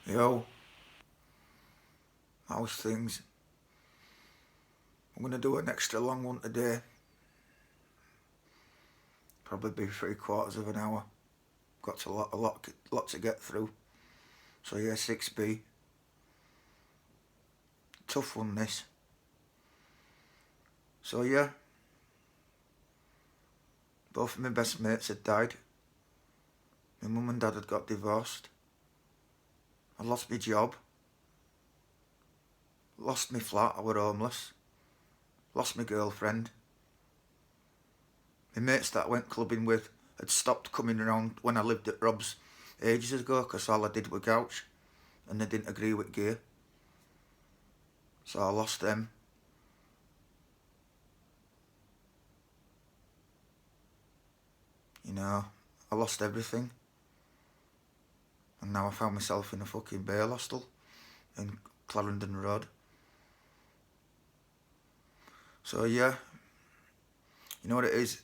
Yo, how's things? I'm gonna do an extra long one today. Probably be 3/4 of an hour. Got a lot to get through. So yeah, 6B. Tough one this. So yeah, both of my best mates had died. My mum and dad had got divorced. I lost my job. Lost my flat, I were homeless. Lost my girlfriend. My mates that I went clubbing with had stopped coming around when I lived at Rob's ages ago because all I did was gouch and they didn't agree with gear. So I lost them. You know, I lost everything. And now I found myself in a fucking bail hostel in Clarendon Road. So yeah, you know what it is?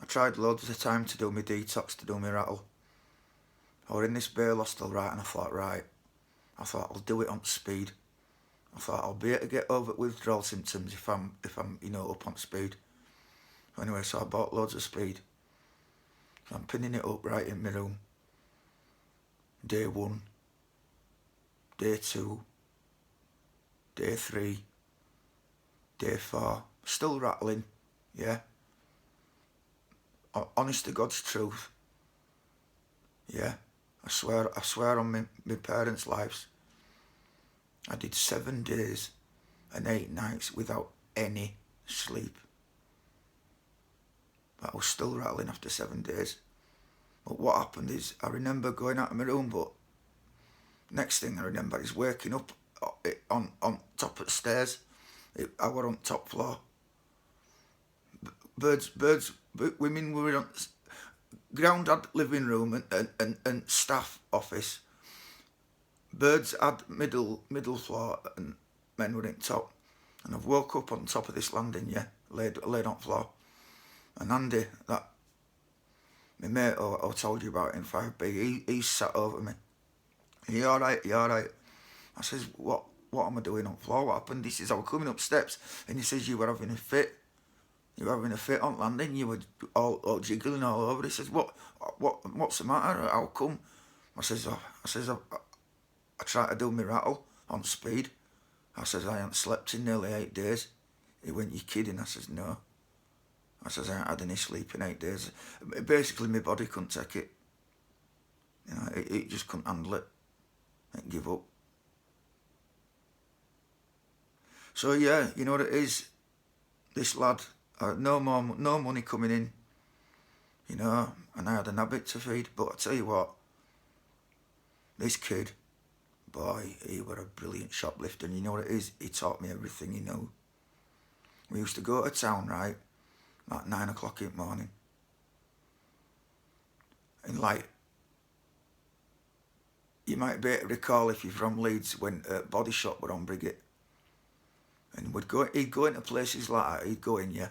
I tried loads of time to do my detox, to do my rattle. I were in this bail hostel, right, and I thought I'll do it on speed. I thought I'll be able to get over withdrawal symptoms if I'm up on speed. Anyway, so I bought loads of speed. So I'm pinning it up right in my room. Day 1, day 2, day 3, day 4, still rattling, yeah. Honest to God's truth, yeah. I swear on my parents' lives. I did 7 days and 8 nights without any sleep. But I was still rattling after 7 days. But what happened is, I remember going out of my room, but next thing I remember is waking up on top of the stairs. I were on top floor. Women were on ground had living room and staff office. Birds had middle floor and men were in top. And I've woke up on top of this landing, yeah, laid on floor. And Andy, that my mate I told you about in 5B, he sat over me. You alright? You alright? I says, what am I doing on floor? What happened? He says, I was coming up steps and he says, you were having a fit. You were having a fit on landing, you were all jiggling all over. He says, what's the matter? How come? I says, I tried to do my rattle on speed. I says, I ain't slept in nearly 8 days. He went, you kidding? I says, no. I says, I ain't had any sleep in 8 days. Basically, my body couldn't take it. You know, it just couldn't handle it. It give up. So yeah, you know what it is? This lad, no money coming in, you know, and I had an habit to feed. But I tell you what, this kid, boy, he were a brilliant shoplifter. And you know what it is? He taught me everything he knew. We used to go to town, right, like 9 o'clock in the morning. And like, you might be able to recall if you're from Leeds when Body Shop were on Briggate. And he'd go into places like that, he'd go in, yeah.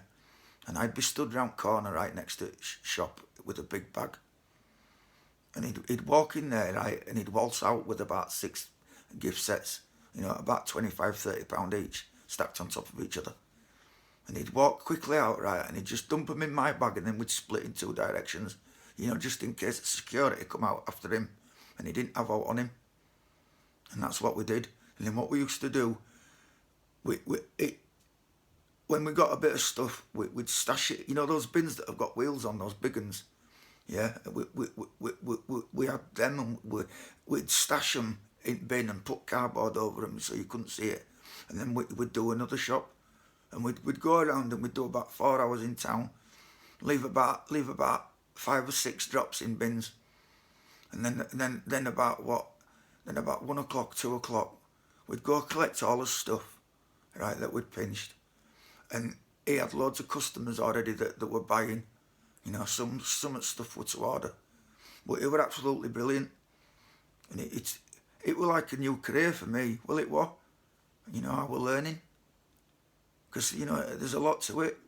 And I'd be stood round corner right next to the shop with a big bag. And he'd walk in there, right, and he'd waltz out with about 6 gift sets, you know, about £25-30 each, stacked on top of each other. And he'd walk quickly out, right, and he'd just dump them in my bag and then we'd split in 2 directions, you know, just in case security come out after him and he didn't have out on him. And that's what we did. And then what we used to do, when we got a bit of stuff, we'd stash it. You know those bins that have got wheels on, those big ones? Yeah, we had them and we'd stash them in bin and put cardboard over them so you couldn't see it. And then we'd do another shop. And we'd go around and we'd do about 4 hours in town, leave about 5 or 6 drops in bins. And then about 1 o'clock, 2 o'clock, we'd go collect all the stuff, right, that we'd pinched. And he had loads of customers already that were buying, you know, some stuff were to order. But it were absolutely brilliant. And it was like a new career for me. Well, it was. You know, I was learning. Because, you know, there's a lot to it.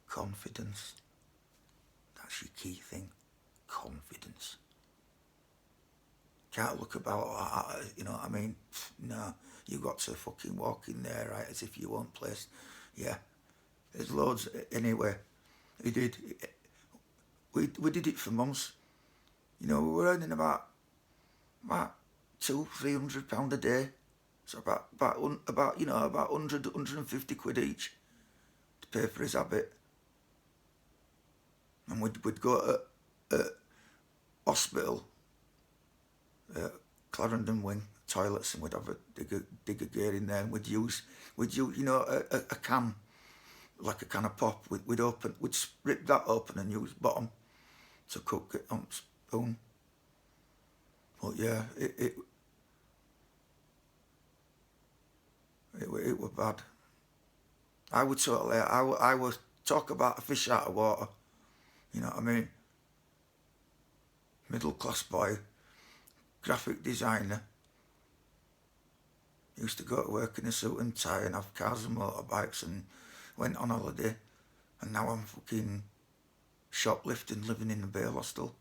Confidence. That's your key thing. Confidence. can't look about, you know what I mean? No, you got to fucking walk in there, right, as if you weren't placed. Yeah, there's loads. Anyway, he did. We did it for months. You know, we were earning about £200-300 a day. So about you know, about 150 quid each to pay for his habit. And we'd go to hospital, Clarendon Wing toilets, and we'd have a dig a gear in there, and we'd use you know a can, like a can of pop. We'd rip that open and use bottom to cook it on spoon. But yeah, it was bad. I would talk about a fish out of water. You know what I mean? Middle class boy, graphic designer. Used to go to work in a suit and tie and have cars and motorbikes and went on holiday. And now I'm fucking shoplifting, living in a bail hostel.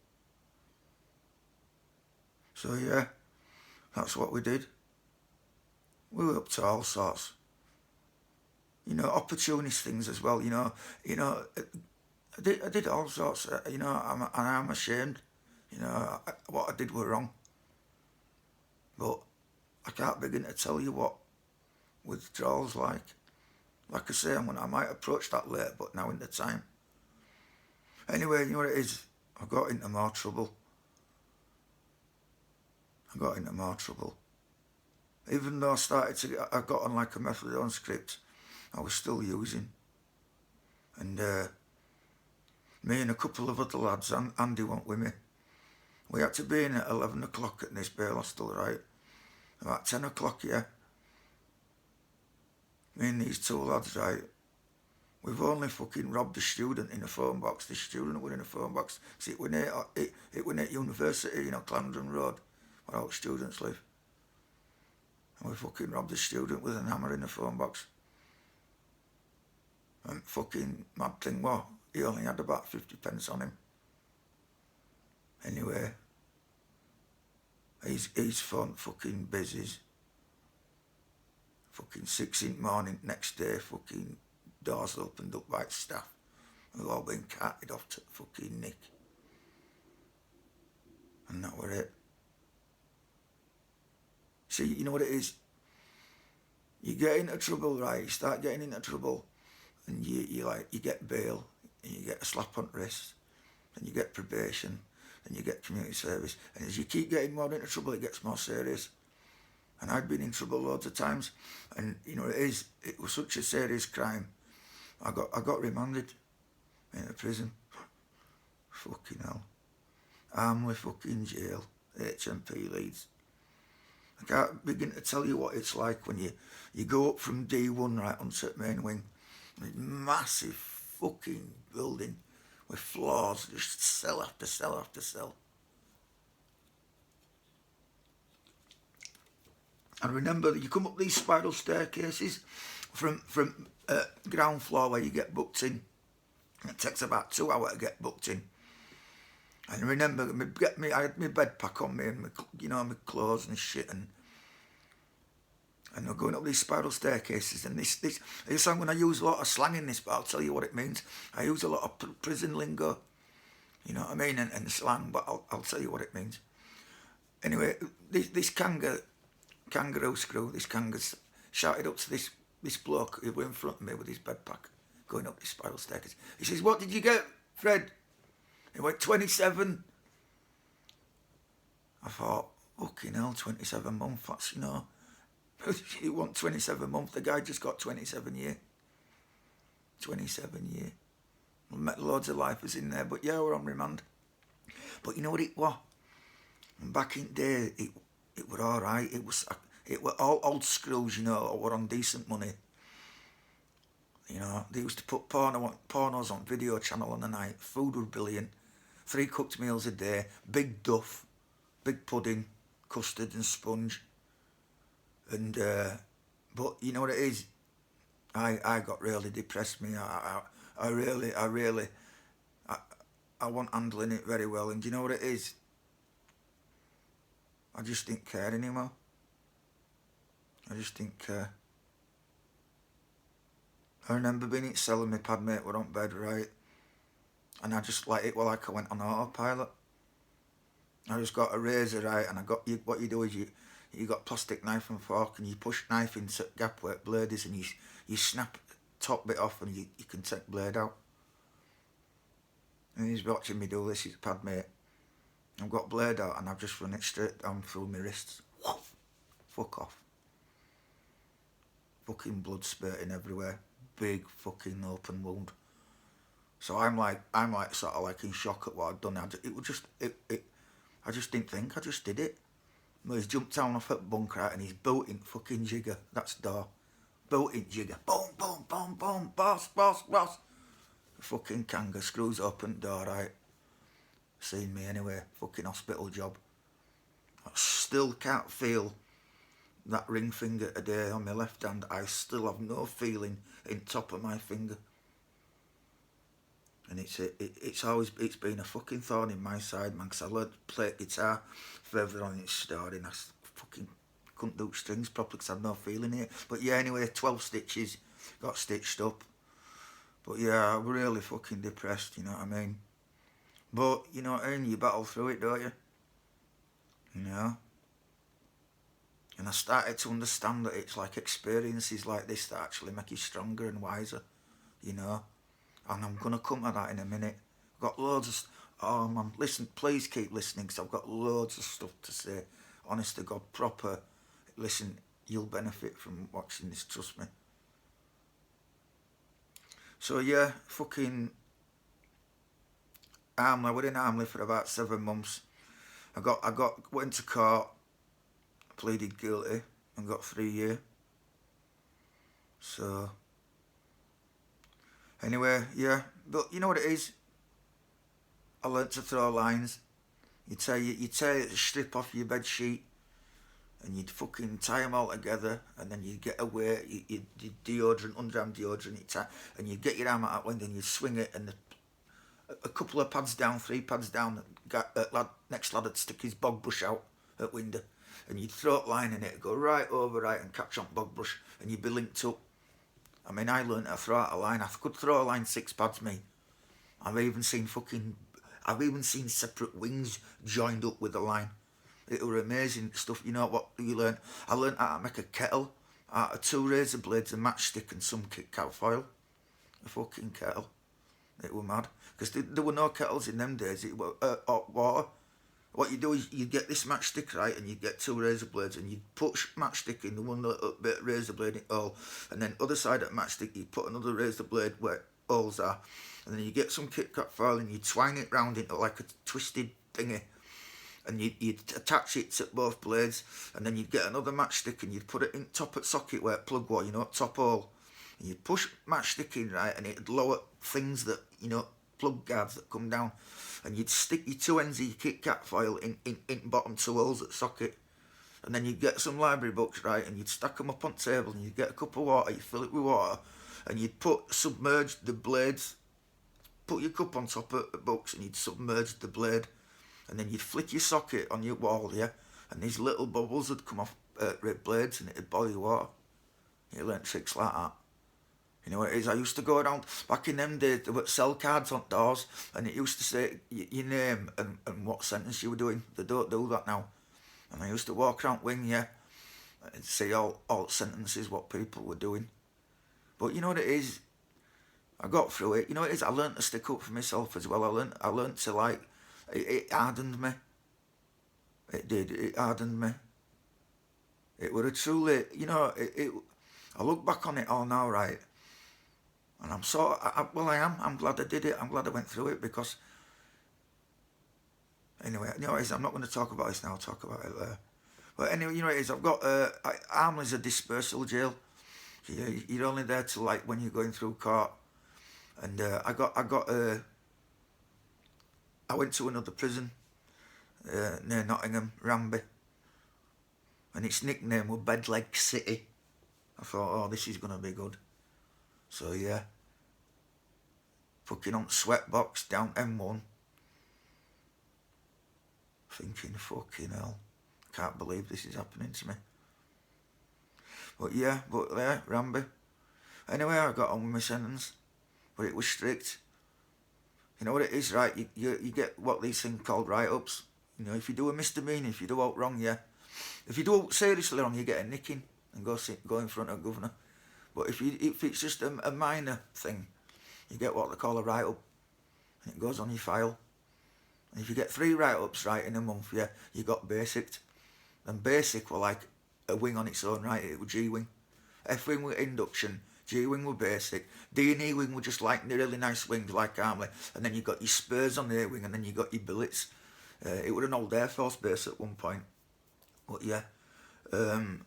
So yeah, that's what we did. We were up to all sorts. You know, opportunist things as well. You know, I did all sorts. You know, I'm ashamed. You know, what I did was wrong. But I can't begin to tell you what withdrawals like. Like I say, I might approach that later, but now in the time. Anyway, you know what it is? I got into more trouble. Even though I got on like a methadone script, I was still using. And me and a couple of other lads, Andy went with me. We had to be in at 11 o'clock at this bail hostel, right? About 10 o'clock, yeah. Me and these two lads, right? We've only fucking robbed a student in a phone box. The student was in a phone box. See, it went at university, you know, Clarendon Road, where all students live. And we fucking robbed a student with an hammer in a phone box. And fucking mad thing was, he only had about 50 pence on him. Anyway, his phone fucking busies. Fucking 6 in the morning, next day, fucking doors opened up by staff. We've all been carted off to fucking Nick. And that were it. See, you know what it is? You get into trouble, right? You start getting into trouble, and you get bail, and you get a slap on the wrist, and you get probation, and you get community service. And as you keep getting more into trouble, it gets more serious. And I'd been in trouble loads of times, and you know it was such a serious crime. I got remanded in a prison. Fucking hell. Armley fucking jail, HMP Leeds. I can't begin to tell you what it's like when you go up from D1 right onto the main wing. Massive fucking building with floors, just cell after cell after cell. And remember that you come up these spiral staircases from ground floor where you get booked in. It takes about 2 hours to get booked in. And remember, I had my bed pack on me and my clothes and shit, and we're going up these spiral staircases. And this I'm going to use a lot of slang in this, but I'll tell you what it means. I use a lot of prison lingo, you know what I mean, and slang, but I'll tell you what it means. Anyway, this kangaroo screw, this kangaroo shouted up to this bloke who was in front of me with his bed pack, going up this spiral staircase. He says, "What did you get, Fred?" He went, 27. I thought, fucking hell, 27 months, that's, you know, you want 27 months, the guy just got 27 year. 27 year. We met loads of lifers in there, but yeah, we're on remand. But you know what it was? Back in the day, it were alright, it were all old screws, you know, were on decent money. You know, they used to put pornos on video channel on the night, food was brilliant. 3 cooked meals a day, big duff, big pudding, custard and sponge. And, but you know what it is? I got really depressed, me. I really, I wasn't handling it very well. And you know what it is? I just didn't care anymore. I just didn't care. I remember being in cell and my pad mate were on bed, right? And I just like it like I went on autopilot. I just got a razor, right? And I got you. What you do is you got plastic knife and fork, and you push knife into the gap where the blade is, and you snap top bit off, and you can take blade out. And he's watching me do this. He's a pad mate. I've got blade out, and I've just run it straight down through my wrists. Woof. Fuck off. Fucking blood spurting everywhere. Big fucking open wound. So I'm like sort of like in shock at what I'd done. I just didn't think. I just did it. Well, he's jumped down off at bunker out and he's bolting fucking jigger. That's door. Bolting jigger. Boom, boom, boom, boom. Boss, boss, boss. The fucking kanga screws open door, right? Seen me anyway. Fucking hospital job. I still can't feel that ring finger today on my left hand. I still have no feeling in top of my finger. And it's always been a fucking thorn in my side, man, because I learned to play guitar further on in the story, and I fucking couldn't do strings properly because I had no feeling here. But yeah, anyway, 12 stitches, got stitched up. But yeah, I'm really fucking depressed, you know what I mean? But, you know what I mean, you battle through it, don't you? You know? And I started to understand that it's like experiences like this that actually make you stronger and wiser, you know? And I'm going to come to that in a minute. I've got loads of... Oh, man, listen, please keep listening, because I've got loads of stuff to say. Honest to God, proper. Listen, you'll benefit from watching this, trust me. So, yeah, fucking... Armley, I was in Armley for about 7 months. Went to court, pleaded guilty, and got 3 years. So... Anyway, yeah, but you know what it is? I learnt to throw lines. You tear a strip off your bed sheet, and you'd fucking tie them all together, and then you'd get away. You deodorant, underarm deodorant, and you'd get your arm out window, and you'd swing it, and a couple of pads down, 3 pads down, next lad would stick his bog brush out at window, and you'd throw a line in it, go right over right, and catch on bog brush, and you'd be linked up. I mean, I learnt to throw out a line. I could throw a line 6 pads, me. I've even seen separate wings joined up with a line. It were amazing stuff. You know what you learn? I learnt how to make a kettle out of 2 razor blades, a matchstick, and some Kit Kat foil. A fucking kettle. It were mad. Because there were no kettles in them days. It were hot water. What you do is you get this matchstick, right, and you get 2 razor blades, and you put matchstick in the one little bit of razor blade in it all, and then other side of the matchstick you put another razor blade where holes are, and then you get some Kit Kat foil and you twine it round into like a twisted thingy, and you'd attach it to both blades, and then you'd get another matchstick and you'd put it in top at socket where it plug was, you know, top hole, and you'd push matchstick in, right, and it'd lower things that, you know, plug guards that come down, and you'd stick your 2 ends of your Kit Kat foil in bottom 2 holes at socket, and then you'd get some library books, right, and you'd stack them up on table, and you'd get a cup of water, you'd fill it with water, and you'd submerge the blades, put your cup on top of the books, and you'd submerge the blade, and then you'd flick your socket on your wall, yeah, and these little bubbles would come off red blades, and it'd boil your water. You learnt tricks like that. You know what it is? I used to go around, back in them days, there were sell cards on doors, and it used to say your name and what sentence you were doing. They don't do that now. And I used to walk around wing, yeah, and see all sentences, what people were doing. But you know what it is? I got through it. You know what it is? I learnt to stick up for myself as well. I learnt to, like, it hardened me. It did. It hardened me. It were a truly, you know, I look back on it all now, right? And I'm sort of, I'm glad I did it. I'm glad I went through it, because, anyway, you know what it is, I'm not going to talk about this now, I'll talk about it later. But anyway, you know what it is, I've got, Armley's a dispersal jail. You're only there till, like, when you're going through court. And I went to another prison, near Nottingham, Ramby. And its nickname was Bedleg City. I thought, oh, this is going to be good. So yeah, fucking on Sweatbox down M1, thinking fucking hell, can't believe this is happening to me. But yeah, Ramby. Anyway, I got on with my sentence, but it was strict. You know what it is, right? You get what these things called write-ups. You know, if you do a misdemeanor, if you do out wrong, yeah. If you do out seriously wrong, you get a nicking and go in front of governor. But if it's just a minor thing, you get what they call a write-up, and it goes on your file. And if you get 3 write-ups right in a month, yeah, you got basic. And basic were like a wing on its own, right? It was G-wing. F-wing were induction, G-wing were basic, D&E wing were just like really nice wings like Armley, and then you got your spurs on the A-wing, and then you got your billets. It was an old Air Force base at one point. But yeah, you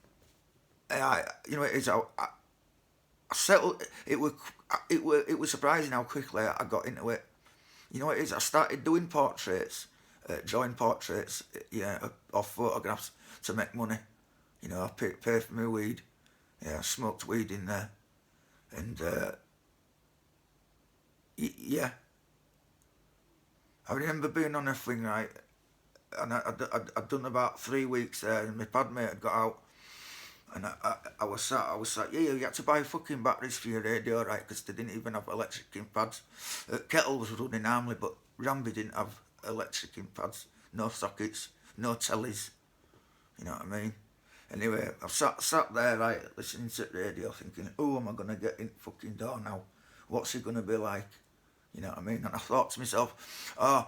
know, it is. I settled. It was surprising how quickly I got into it. You know what it is? I started doing portraits, drawing portraits, yeah, of photographs to make money. You know, I pay for my weed. Yeah, I smoked weed in there, and yeah. I remember being on a thing, right, and I'd done about 3 weeks there, and my pad mate had got out, and I was sat, yeah, you had to buy fucking batteries for your radio, right, because they didn't even have electric in pads. Kettle was running Armley, but Ramby didn't have electric in pads, no sockets, no tellies, you know what I mean? Anyway, I've sat there, right, listening to the radio, thinking, oh, am I going to get in fucking door now? What's it going to be like? You know what I mean? And I thought to myself, oh,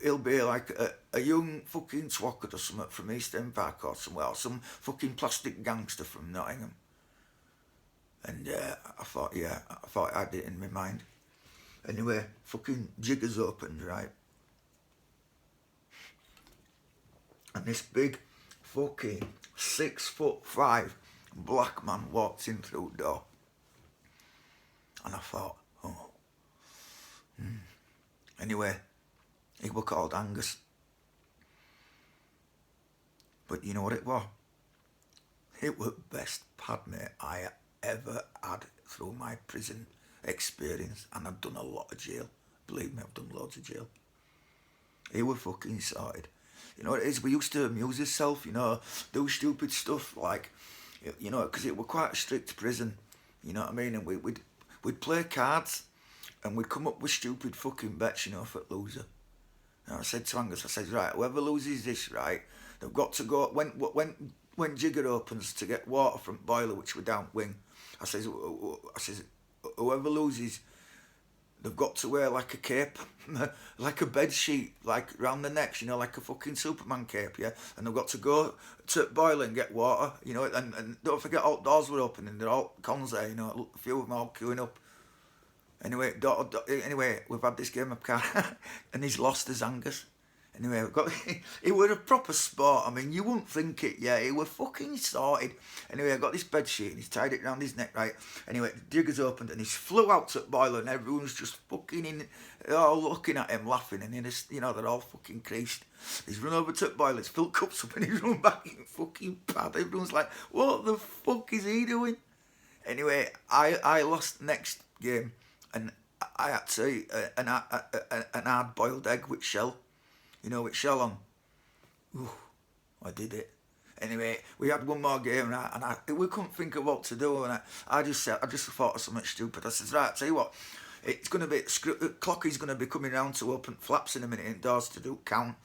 he'll be like a young fucking twocket or something from East End Park or somewhere, or some fucking plastic gangster from Nottingham. And I thought I had it in my mind. Anyway, fucking jiggers opened, right? And this big fucking 6'5" black man walked in through the door. And I thought, oh. Anyway, he was called Angus. But you know what it was? It was the best pad mate I ever had through my prison experience. And I've done a lot of jail. Believe me, I've done loads of jail. He was fucking sorted. You know what it is? We used to amuse ourselves, you know, do stupid stuff like, you know, because it was quite a strict prison, you know what I mean? And we'd play cards and we'd come up with stupid fucking bets, you know, for the loser. And I said to Angus, I said, right, whoever loses this, right, they've got to go, when Jigger opens to get water from boiler, which we're down wing, I says, whoever loses, they've got to wear like a cape, like a bed sheet, like round the necks, you know, like a fucking Superman cape, yeah? And they've got to go to boiler and get water, you know, and don't forget all doors were open and they're all cons there, you know, a few of them all queuing up. Anyway, we've had this game of cards and he's lost as Angus. Anyway, it was a proper sport. I mean, you wouldn't think it, yeah. It was fucking sorted. Anyway, I got this bed sheet and he's tied it round his neck, right? Anyway, the Jigger's opened and he's flew out to the boiler and everyone's just fucking all looking at him, laughing, and you know, they're all fucking creased. He's run over to the boiler, he's filled cups up and he's run back in fucking pad. Everyone's like, what the fuck is he doing? Anyway, I lost the next game and I had to eat an hard-boiled egg with shell. You know, with shell on. Ooh, I did it. Anyway, we had one more game, right, and we couldn't think of what to do, and I just thought of something stupid. I said, right, tell you what, it's going to be, Clocky's going to be coming round to open flaps in a minute indoors to do count.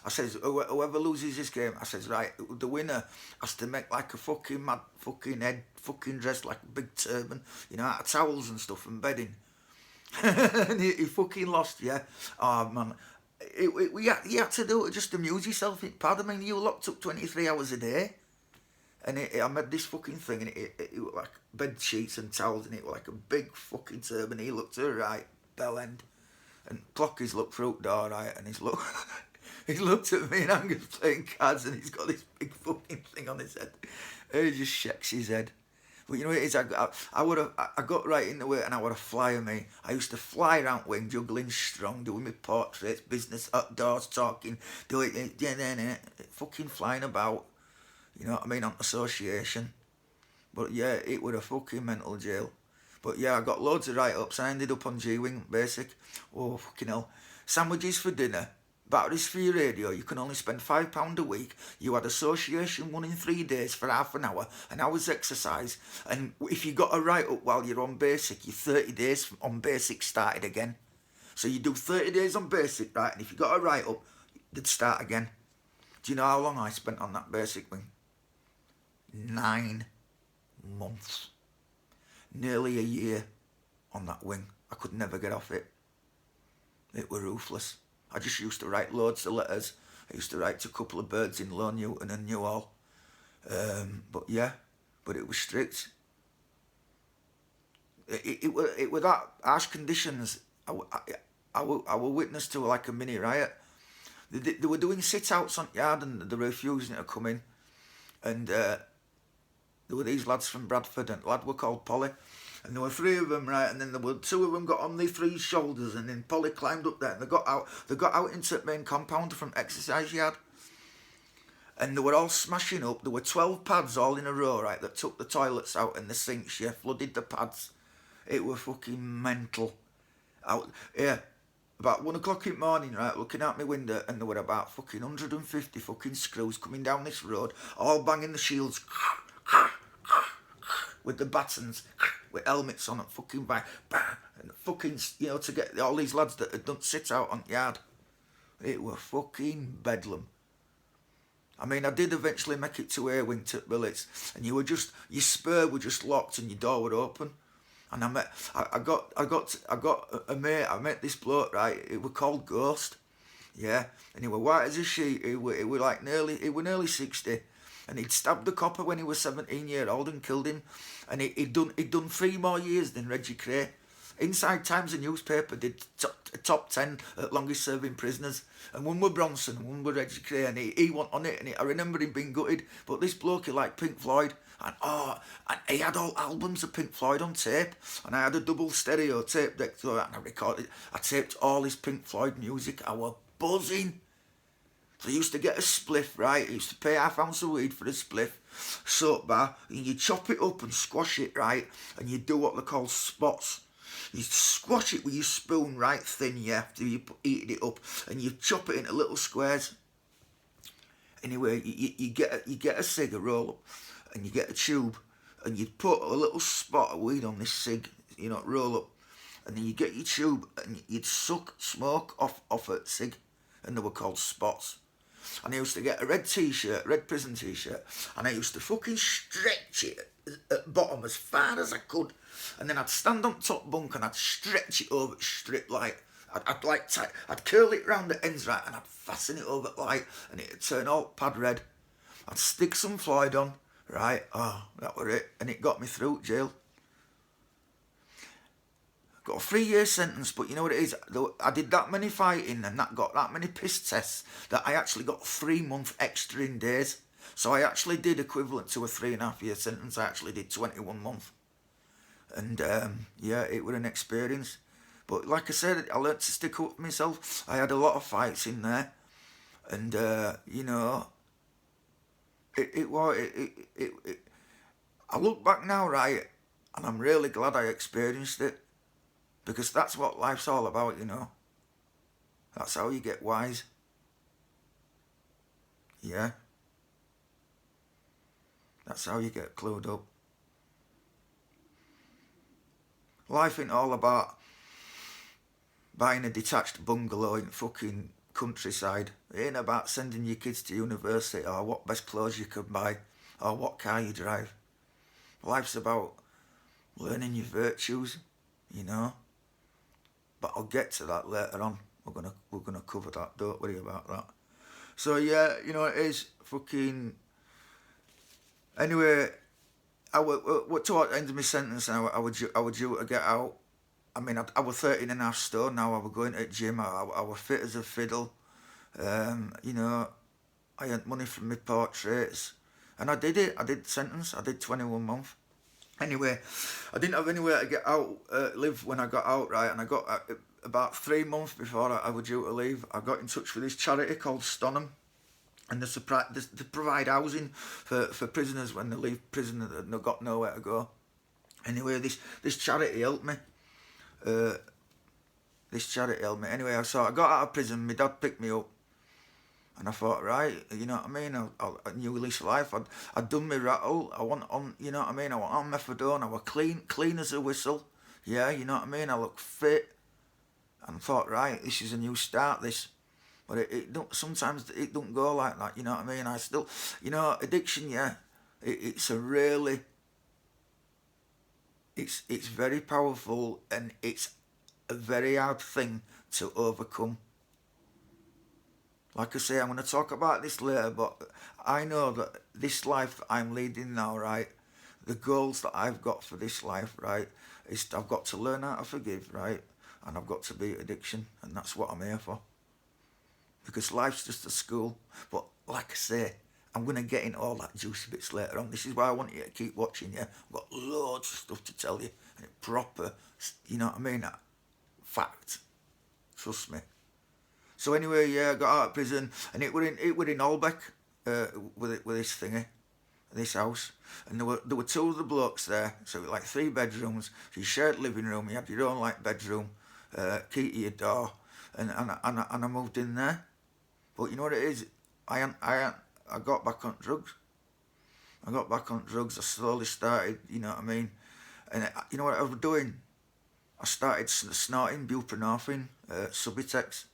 I says, whoever loses this game, I says, right, the winner has to make like a fucking mad fucking head, fucking dressed like a big turban, you know, out of towels and stuff and bedding. And he fucking lost, yeah. Oh, man. You had to do it just to amuse yourself in pad. I mean, you were locked up 23 hours a day. And I made this fucking thing, and it was like bed sheets and towels, and it was like a big fucking turban. He looked to the right, bell end. And Clocky's looked through the door, right, and he's looked at me and Angus playing cards, and he's got this big fucking thing on his head. And he just shakes his head. But you know what it is, I got right into it and I was a flyer, me. I used to fly around wing, juggling strong, doing my portraits, business, outdoors, talking, doing it, fucking flying about, you know what I mean, on association. But yeah, it was a fucking mental jail. But yeah, I got loads of write-ups. I ended up on G-Wing, basic. Oh, fucking hell. Sandwiches for dinner, batteries for your radio, you can only spend £5 a week. You had association 1 in 3 days for half an hour's exercise, and if you got a write-up while you're on basic, your 30 days on basic started again. So you do 30 days on basic, right, and if you got a write-up, they'd start again. Do you know how long I spent on that basic wing? 9 months. Nearly a year on that wing. I could never get off it. It were ruthless. I just used to write loads of letters. I used to write to a couple of birds in Low Newton and Newhall. But it was strict. It were that harsh conditions. I were witness to like a mini riot. They were doing sit-outs on yard and they were refusing to come in. And there were these lads from Bradford, and the lad were called Polly. And there were 3 of them, right, and then there were 2 of them got on their 3 shoulders, and then Polly climbed up there, and they got out into the main compound from exercise yard. And they were all smashing up. There were 12 pads all in a row, right, that took the toilets out and the sinks, flooded the pads. It were fucking mental. About 1 o'clock in the morning, right, looking out my window, and there were about fucking 150 fucking screws coming down this road, all banging the shields, with the batons, with helmets on and fucking bang, and fucking, to get all these lads that had done sit out on the yard. It were fucking bedlam. I mean, I did eventually make it to Air Wing to billets, and your spur were just locked and your door were open. And I got a mate. I met this bloke, right? It were called Ghost, and he were white as a sheet. He were nearly 60, and he'd stabbed the copper when he was 17-year-old and killed him, and he'd done 3 more years than Reggie Cray. Inside Times, a newspaper, did top 10 longest serving prisoners, and one were Bronson and one were Reggie Cray, and he went on it, and I remember him being gutted. But this bloke, he liked Pink Floyd, and he had all albums of Pink Floyd on tape, and I had a double stereo tape deck, so I taped all his Pink Floyd music. I were buzzing. So I used to get a spliff, right? I used to pay ½ ounce of weed for a spliff, soap bar, and you chop it up and squash it, right? And you do what they call spots. You squash it with your spoon right thin, after you heated it up, and you chop it into little squares. Anyway, you get a cig, a roll up, and you get a tube, and you put a little spot of weed on this cig, roll up, and then you get your tube, and you'd suck smoke off a cig, and they were called spots. And I used to get a red prison t-shirt, and I used to fucking stretch it at bottom as far as I could, and then I'd stand on top bunk and I'd stretch it over the strip light. I'd curl it round the ends, right, and I'd fasten it over the light, and it'd turn all pad red. I'd stick some Floyd on, right, that were it, and it got me through jail. Got a 3-year sentence, but you know what it is? I did that many fighting and got that many piss tests that I actually got 3 months extra in days. So I actually did equivalent to a 3.5-year sentence. I actually did 21 months. And it was an experience. But like I said, I learnt to stick up for myself. I had a lot of fights in there. And, I look back now, right, and I'm really glad I experienced it. Because that's what life's all about, That's how you get wise. Yeah. That's how you get clued up. Life ain't all about buying a detached bungalow in fucking countryside. It ain't about sending your kids to university or what best clothes you can buy or what car you drive. Life's about learning your virtues, But I'll get to that later on. We're gonna cover that. Don't worry about that. So it is fucking. Anyway, I were toward the end of my sentence, and I was due to get out. I mean, I was 13.5 stone now. I was going to the gym. I was fit as a fiddle. I had money from my portraits, and I did it. I did sentence. I did 21 months. Anyway, I didn't have anywhere to get out, live when I got out, right? And I got about 3 months before I was due to leave, I got in touch with this charity called Stonham, and they provide housing for prisoners when they leave prison and they've got nowhere to go. Anyway, this charity helped me. Anyway, so I got out of prison. My dad picked me up, And I thought, right, you know what I mean? I knew this life. I'd done my rattle. I want on, you know what I mean? I want on methadone. I was clean as a whistle. Yeah, you know what I mean? I look fit. And I thought, right, this is a new start, this. But it don't, sometimes it don't go like that, you know what I mean? I still, you know, addiction, yeah, it's a really, it's very powerful, and it's a very hard thing to overcome. Like I say, I'm going to talk about this later, but I know that this life I'm leading now, right, the goals that I've got for this life, right, is I've got to learn how to forgive, right, and I've got to beat addiction, and that's what I'm here for. Because life's just a school. But like I say, I'm going to get into all that juicy bits later on. This is why I want you to keep watching, yeah? I've got loads of stuff to tell you. And it's proper, you know what I mean? Fact. Trust me. So anyway, yeah, I got out of prison, and it were in Holbeck, with this thingy, this house. And there were two of the blokes there, so it was like 3 bedrooms. So you shared living room, you had your own like bedroom, key to your door, and I moved in there. But you know what it is? I got back on drugs. I slowly started, you know what I mean? And you know what I was doing? I started snorting buprenorphine, Subutex.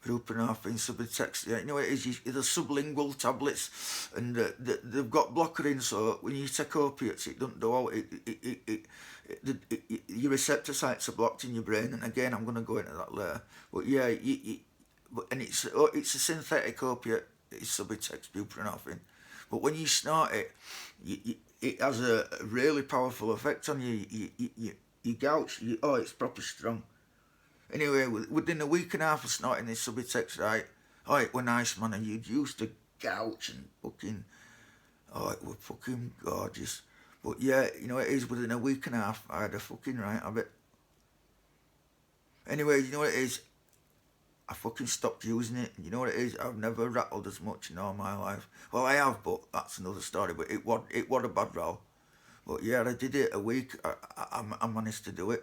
Subutex. Yeah, you know what it is? The sublingual tablets, and they've got blocker in, so when you take opiates, it doesn't do all. Your receptor sites are blocked in your brain, and again, I'm going to go into that later. But yeah, and it's a synthetic opiate. It's Subutex, buprenorphine. But when you snort it, it has a really powerful effect on you. You gouge. It's proper strong. Anyway, within a week and a half of snorting this Subutex, right? Oh, it were nice, man, and you'd used to gouge and fucking. Oh, it were fucking gorgeous. But yeah, you know, it is within a week and a half, I had a fucking right of it. Anyway, you know what it is? I fucking stopped using it. You know what it is? I've never rattled as much in all my life. Well, I have, but that's another story. But it was a bad roll. But yeah, I did it a week. I managed to do it.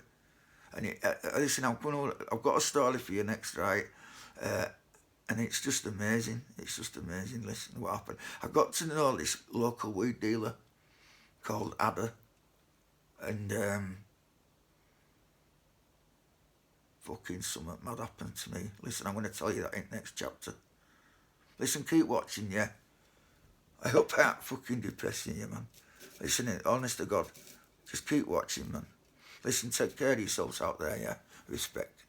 And listen, I've got a story for you next, right? And it's just amazing. It's just amazing. Listen, what happened? I got to know this local weed dealer called Ada, and fucking something mad happened to me. Listen, I'm going to tell you that in the next chapter. Listen, keep watching, yeah? I hope I ain't fucking depressing you, man. Listen, honest to God, just keep watching, man. Listen, take care of yourselves out there, yeah? Respect.